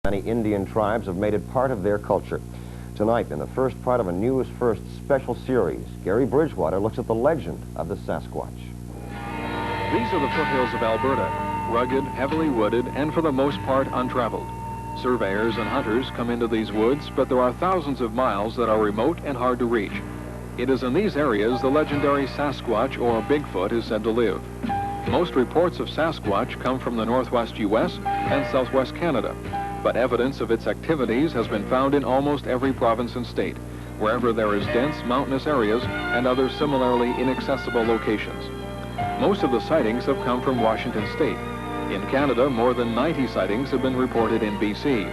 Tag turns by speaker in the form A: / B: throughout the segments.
A: Many Indian tribes have made it part of their culture. Tonight, in the first part of a News First special series, Gary Bridgewater looks at the legend of the Sasquatch.
B: These are the foothills of Alberta, rugged, heavily wooded, and for the most part untraveled. Surveyors and hunters come into these woods, but there are thousands of miles that are remote and hard to reach. It is in these areas the legendary Sasquatch, or Bigfoot, is said to live. Most reports of Sasquatch come from the northwest U.S. and southwest Canada, but evidence of its activities has been found in almost every province and state, wherever there is dense mountainous areas and other similarly inaccessible locations. Most of the sightings have come from Washington state. In Canada, more than 90 sightings have been reported in BC.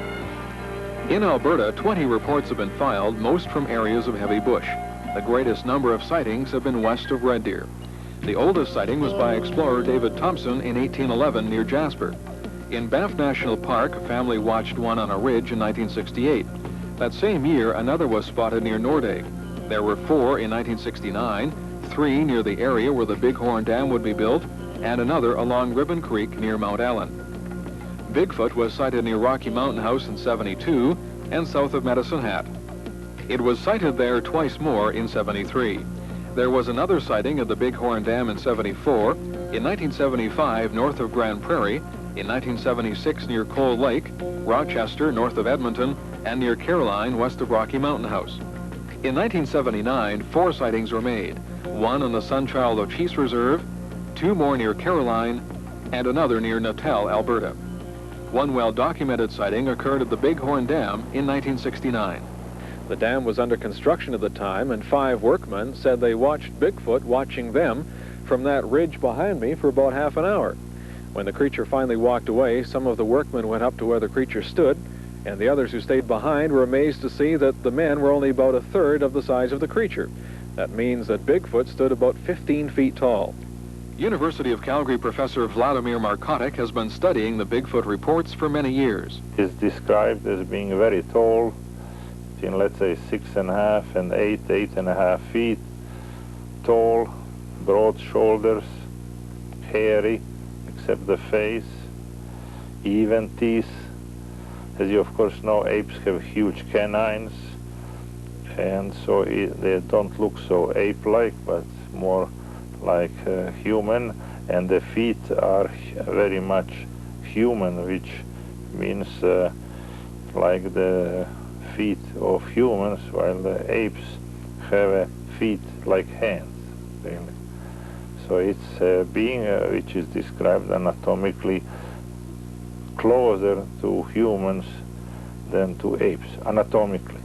B: In Alberta, 20 reports have been filed, most from areas of heavy bush. The greatest number of sightings have been west of Red Deer. The oldest sighting was by explorer David Thompson in 1811 near Jasper. In Banff National Park, a family watched one on a ridge in 1968. That same year, another was spotted near Nordegg. There were 4 in 1969, 3 near the area where the Bighorn Dam would be built, and another along Ribbon Creek near Mount Allen. Bigfoot was sighted near Rocky Mountain House in 72 and south of Medicine Hat. It was sighted there twice more in 73. There was another sighting of the Bighorn Dam in 74, in 1975 north of Grand Prairie, in 1976 near Cold Lake, Rochester north of Edmonton, and near Caroline west of Rocky Mountain House. In 1979, 4 sightings were made, one on the Sunchild O'Cheese Reserve, 2 more near Caroline, and another near Natal, Alberta. One well-documented sighting occurred at the Bighorn Dam in 1969. The dam was under construction at the time, and 5 workmen said they watched Bigfoot watching them from that ridge behind me for about half an hour. When the creature finally walked away, some of the workmen went up to where the creature stood, and the others who stayed behind were amazed to see that the men were only about a third of the size of the creature. That means that Bigfoot stood about 15 feet tall. University of Calgary professor Vladimir has been studying the Bigfoot reports for many years.
C: He is described as being very tall, between let's say 6.5 and 8.5 feet tall, broad shoulders, hairy except the face, even teeth. As you of course know, apes have huge canines, and so they don't look so ape-like, but more like human, and the feet are very much human, which means like the feet of humans, while the apes have feet like hands, really. So it's a being which is described anatomically closer to humans than to apes, anatomically.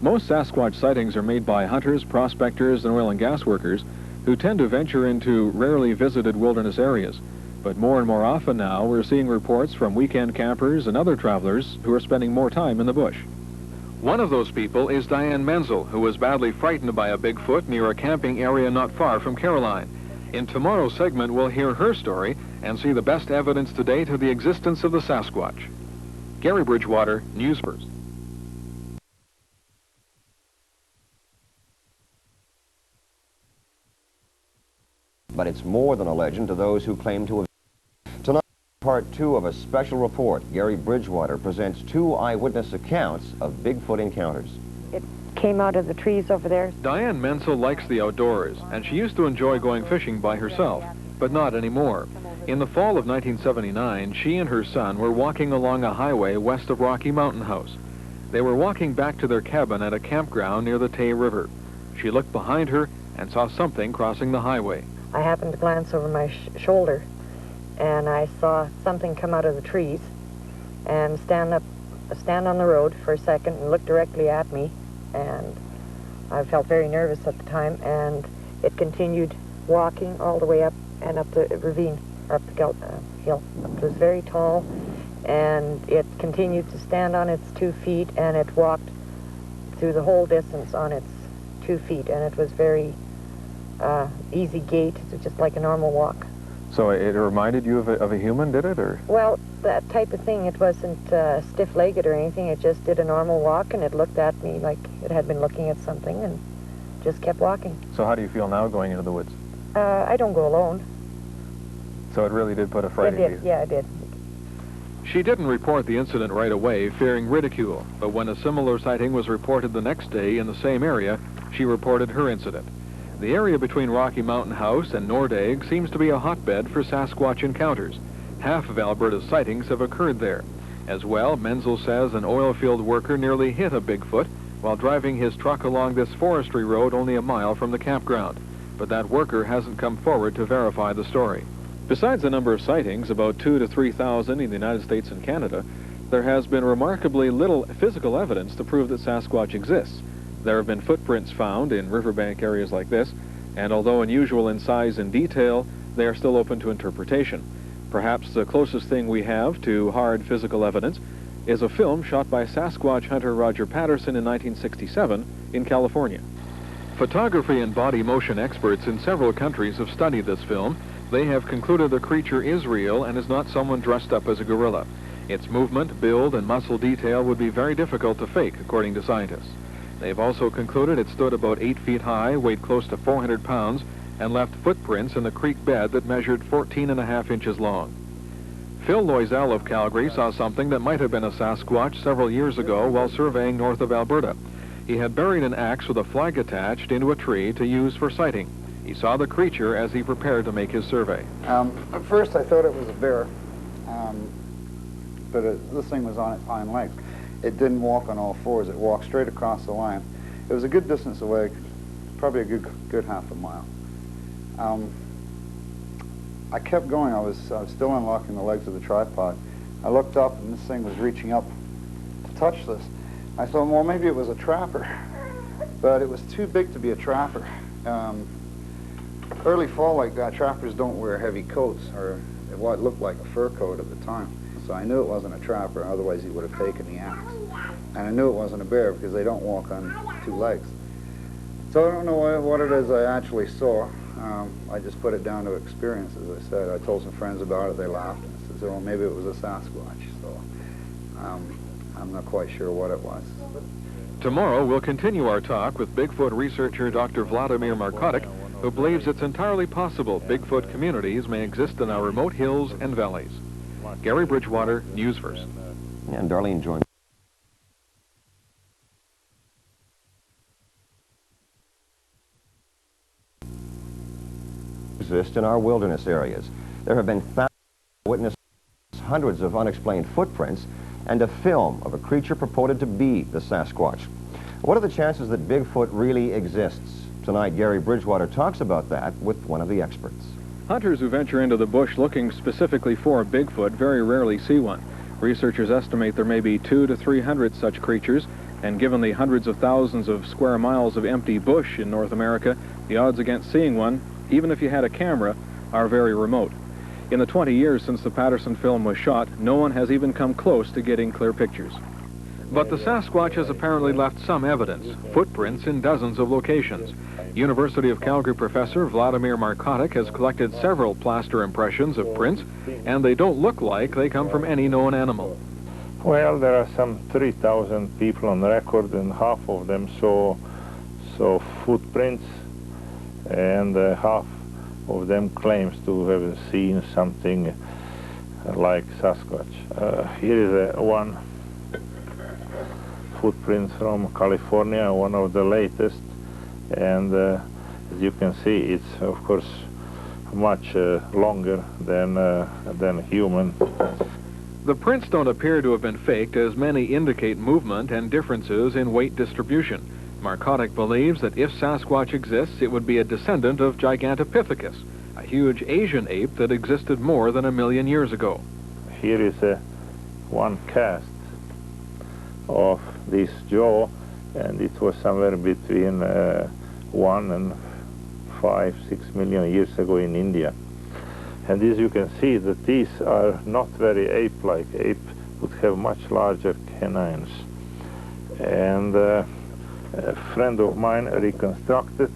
B: Most Sasquatch sightings are made by hunters, prospectors, and oil and gas workers who tend to venture into rarely visited wilderness areas. But more and more often now, we're seeing reports from weekend campers and other travelers who are spending more time in the bush. One of those people is Diane Menzel, who was badly frightened by a Bigfoot near a camping area not far from Caroline. In tomorrow's segment, we'll hear her story and see the best evidence to date of the existence of the Sasquatch. Gary Bridgewater, News First.
A: But it's more than a legend to those who claim to have. Tonight, part 2 of a special report. Gary Bridgewater presents 2 eyewitness accounts of Bigfoot encounters.
D: It came out of the trees over there.
B: Diane Menzel likes the outdoors, and she used to enjoy going fishing by herself, but not anymore. In the fall of 1979, she and her son were walking along a highway west of Rocky Mountain House. They were walking back to their cabin at a campground near the Tay River. She looked behind her and saw something crossing the highway.
D: I happened to glance over my shoulder, and I saw something come out of the trees and stand on the road for a second and look directly at me, and I felt very nervous at the time, and it continued walking all the way up and up the ravine, up the hill. It was very tall, and it continued to stand on its 2 feet, and it walked through the whole distance on its 2 feet, and it was very easy gait, just like a normal walk.
B: So it reminded you of a human, did it, or?
D: Well, that type of thing. It wasn't stiff-legged or anything. It just did a normal walk, and it looked at me like it had been looking at something, and just kept walking.
B: So how do you feel now going into the woods?
D: I don't go alone.
B: So it really did put a fright into you?
D: Yeah, it did.
B: She didn't report the incident right away, fearing ridicule, but when a similar sighting was reported the next day in the same area, she reported her incident. The area between Rocky Mountain House and Nordegg seems to be a hotbed for Sasquatch encounters. Half of Alberta's sightings have occurred there. As well, Menzel says an oil field worker nearly hit a Bigfoot while driving his truck along this forestry road only a mile from the campground. But that worker hasn't come forward to verify the story. Besides the number of sightings, about 2,000 to 3,000 in the United States and Canada, there has been remarkably little physical evidence to prove that Sasquatch exists. There have been footprints found in riverbank areas like this, and although unusual in size and detail, they are still open to interpretation. Perhaps the closest thing we have to hard physical evidence is a film shot by Sasquatch hunter Roger Patterson in 1967 in California. Photography and body motion experts in several countries have studied this film. They have concluded the creature is real and is not someone dressed up as a gorilla. Its movement, build, and muscle detail would be very difficult to fake, according to scientists. They've also concluded it stood about 8 feet high, weighed close to 400 pounds, and left footprints in the creek bed that measured 14.5 inches long. Phil Loisel of Calgary saw something that might have been a Sasquatch several years ago while surveying north of Alberta. He had buried an axe with a flag attached into a tree to use for sighting. He saw the creature as he prepared to make his survey.
E: At first I thought it was a bear, but this thing was on its hind legs. It didn't walk on all fours. It walked straight across the line. It was a good distance away, probably a good half a mile. I kept going. I was still unlocking the legs of the tripod. I looked up, and this thing was reaching up to touch this. I thought, well, maybe it was a trapper, but it was too big to be a trapper. Early fall like that, trappers don't wear heavy coats, or what looked like a fur coat at the time. So I knew it wasn't a trapper, otherwise he would have taken the axe. And I knew it wasn't a bear because they don't walk on 2 legs. So I don't know what it is I actually saw. I just put it down to experience, as I said. I told some friends about it, they laughed, and said, well, maybe it was a Sasquatch. So I'm not quite sure what it was.
B: Tomorrow, we'll continue our talk with Bigfoot researcher Dr. Vladimir Markotic, who believes it's entirely possible Bigfoot communities may exist in our remote hills and valleys. Gary Bridgewater, News First.
A: And Darlene joined. Exist in our wilderness areas. There have been thousands of witnesses, hundreds of unexplained footprints, and a film of a creature purported to be the Sasquatch. What are the chances that Bigfoot really exists? Tonight, Gary Bridgewater talks about that with one of the experts.
B: Hunters who venture into the bush looking specifically for Bigfoot very rarely see one. Researchers estimate there may be 200 to 300 such creatures, and given the hundreds of thousands of square miles of empty bush in North America, the odds against seeing one, even if you had a camera, are very remote. In the 20 years since the Patterson film was shot, no one has even come close to getting clear pictures. But the Sasquatch has apparently left some evidence, footprints in dozens of locations. University of Calgary professor Vladimir Markotic has collected several plaster impressions of prints, and they don't look like they come from any known animal.
C: Well, there are some 3,000 people on record, and half of them saw footprints, and half of them claims to have seen something like Sasquatch. Here is one footprint from California, one of the latest, and as you can see, it's of course much longer than human.
B: The prints don't appear to have been faked, as many indicate movement and differences in weight distribution. Markotic believes that if Sasquatch exists, it would be a descendant of Gigantopithecus, a huge Asian ape that existed more than 1 million years ago.
C: Here is one cast of this jaw, and it was somewhere between 1 and 5-6 million years ago in India. And as you can see, the teeth are not very ape-like. Ape would have much larger canines. And a friend of mine reconstructed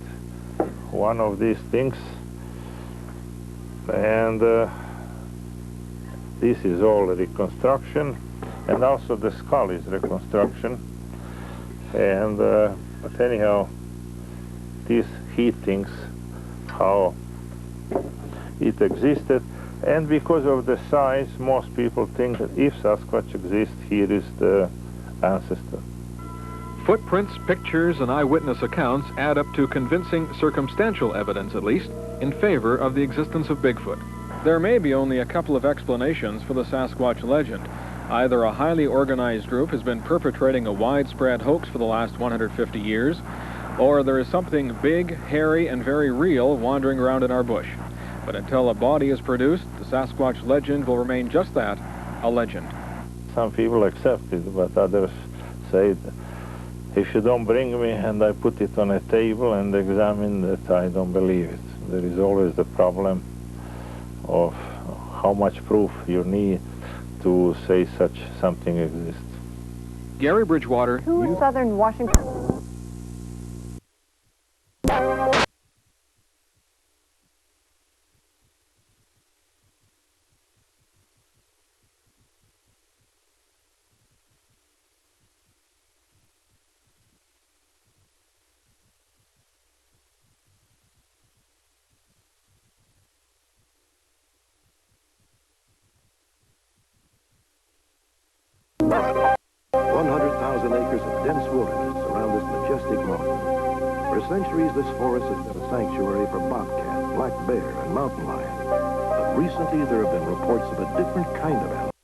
C: one of these things, and this is all reconstruction, and also the skull is reconstruction. And but anyhow, this he thinks how it existed. And because of the size, most people think that if Sasquatch exists, here is the ancestor.
B: Footprints, pictures, and eyewitness accounts add up to convincing circumstantial evidence, at least, in favor of the existence of Bigfoot. There may be only a couple of explanations for the Sasquatch legend. Either a highly organized group has been perpetrating a widespread hoax for the last 150 years, or there is something big, hairy, and very real wandering around in our bush. But until a body is produced, the Sasquatch legend will remain just that, a legend.
C: Some people accept it, but others say that if you don't bring me and I put it on a table and examine that, I don't believe it. There is always the problem of how much proof you need to say such something exists.
B: Gary Bridgewater.
D: To southern Washington.
F: 100,000 acres of dense wilderness surround this majestic mountain. For centuries, this forest has been a sanctuary for bobcat, black bear, and mountain lion. But recently, there have been reports of a different kind of animal.